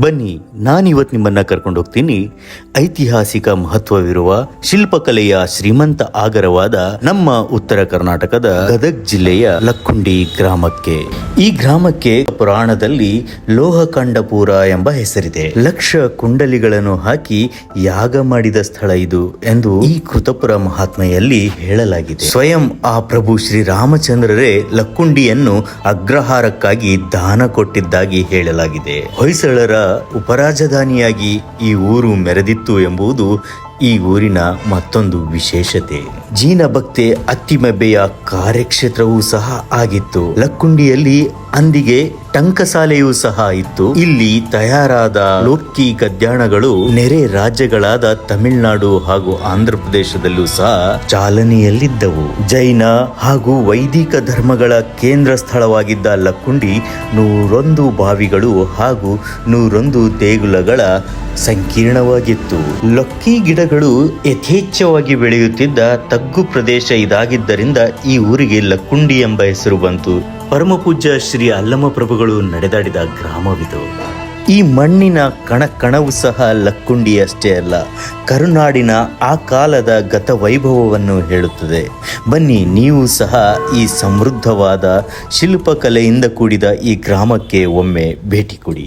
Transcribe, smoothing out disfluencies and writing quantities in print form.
ಬನ್ನಿ, ನಾನಿವತ್ತು ನಿಮ್ಮನ್ನ ಕರ್ಕೊಂಡು ಹೋಗ್ತೀನಿ ಐತಿಹಾಸಿಕ ಮಹತ್ವವಿರುವ ಶಿಲ್ಪಕಲೆಯ ಶ್ರೀಮಂತ ಆಗರವಾದ ನಮ್ಮ ಉತ್ತರ ಕರ್ನಾಟಕದ ಗದಗ ಜಿಲ್ಲೆಯ ಲಕ್ಕುಂಡಿ ಗ್ರಾಮಕ್ಕೆ. ಈ ಗ್ರಾಮಕ್ಕೆ ಪುರಾಣದಲ್ಲಿ ಲೋಹಕಾಂಡಪುರ ಎಂಬ ಹೆಸರಿದೆ. ಲಕ್ಷ ಕುಂಡಲಿಗಳನ್ನು ಹಾಕಿ ಯಾಗ ಮಾಡಿದ ಸ್ಥಳ ಇದು ಎಂದು ಈ ಕೃತಪುರ ಮಹಾತ್ಮೆಯಲ್ಲಿ ಹೇಳಲಾಗಿದೆ. ಸ್ವಯಂ ಆ ಪ್ರಭು ಶ್ರೀರಾಮಚಂದ್ರರೇ ಲಕ್ಕುಂಡಿಯನ್ನು ಅಗ್ರಹಾರಕ್ಕಾಗಿ ದಾನ ಕೊಟ್ಟಿದ್ದಾಗಿ ಹೇಳಲಾಗಿದೆ. ಹೊಯ್ಸಳರ ಉಪರಾಜಧಾನಿಯಾಗಿ ಈ ಊರು ಮೆರೆದಿತ್ತು ಎಂಬುದು ಈ ಊರಿನ ಮತ್ತೊಂದು ವಿಶೇಷತೆ. ಜೀನಭಕ್ತೆ ಅತ್ತಿಮೆಬ್ಬೆಯ ಕಾರ್ಯಕ್ಷೇತ್ರವೂ ಸಹ ಆಗಿತ್ತು. ಲಕ್ಕುಂಡಿಯಲ್ಲಿ ಅಂದಿಗೆ ಟಂಕಸಾಲೆಯೂ ಸಹ ಇತ್ತು. ಇಲ್ಲಿ ತಯಾರಾದ ಲೋಕಿ ಗದ್ಯಾಣಗಳು ನೆರೆ ರಾಜ್ಯಗಳಾದ ತಮಿಳುನಾಡು ಹಾಗೂ ಆಂಧ್ರ ಪ್ರದೇಶದಲ್ಲೂ ಸಹ ಚಾಲನೆಯಲ್ಲಿದ್ದವು. ಜೈನ ಹಾಗೂ ವೈದಿಕ ಧರ್ಮಗಳ ಕೇಂದ್ರ ಸ್ಥಳವಾಗಿದ್ದ ಲಕ್ಕುಂಡಿ 101 ಬಾವಿಗಳು ಹಾಗೂ 101 ದೇಗುಲಗಳ ಸಂಕೀರ್ಣವಾಗಿತ್ತು. ಲಕ್ಕಿ ಗಿಡಗಳು ಯಥೇಚ್ಛವಾಗಿ ಬೆಳೆಯುತ್ತಿದ್ದ ತಗ್ಗು ಪ್ರದೇಶ ಇದಾಗಿದ್ದರಿಂದ ಈ ಊರಿಗೆ ಲಕ್ಕುಂಡಿ ಎಂಬ ಹೆಸರು ಬಂತು. ಪರಮಪೂಜ್ಯ ಶ್ರೀ ಅಲ್ಲಮ ಪ್ರಭುಗಳು ನಡೆದಾಡಿದ ಗ್ರಾಮವಿದು. ಈ ಮಣ್ಣಿನ ಕಣವು ಸಹ ಲಕ್ಕುಂಡಿಯಷ್ಟೇ ಅಲ್ಲ, ಕರುನಾಡಿನ ಆ ಕಾಲದ ಗತವೈಭವವನ್ನು ಹೇಳುತ್ತದೆ. ಬನ್ನಿ, ನೀವು ಸಹ ಈ ಸಮೃದ್ಧವಾದ ಶಿಲ್ಪಕಲೆಯಿಂದ ಕೂಡಿದ ಈ ಗ್ರಾಮಕ್ಕೆ ಒಮ್ಮೆ ಭೇಟಿ ಕೊಡಿ.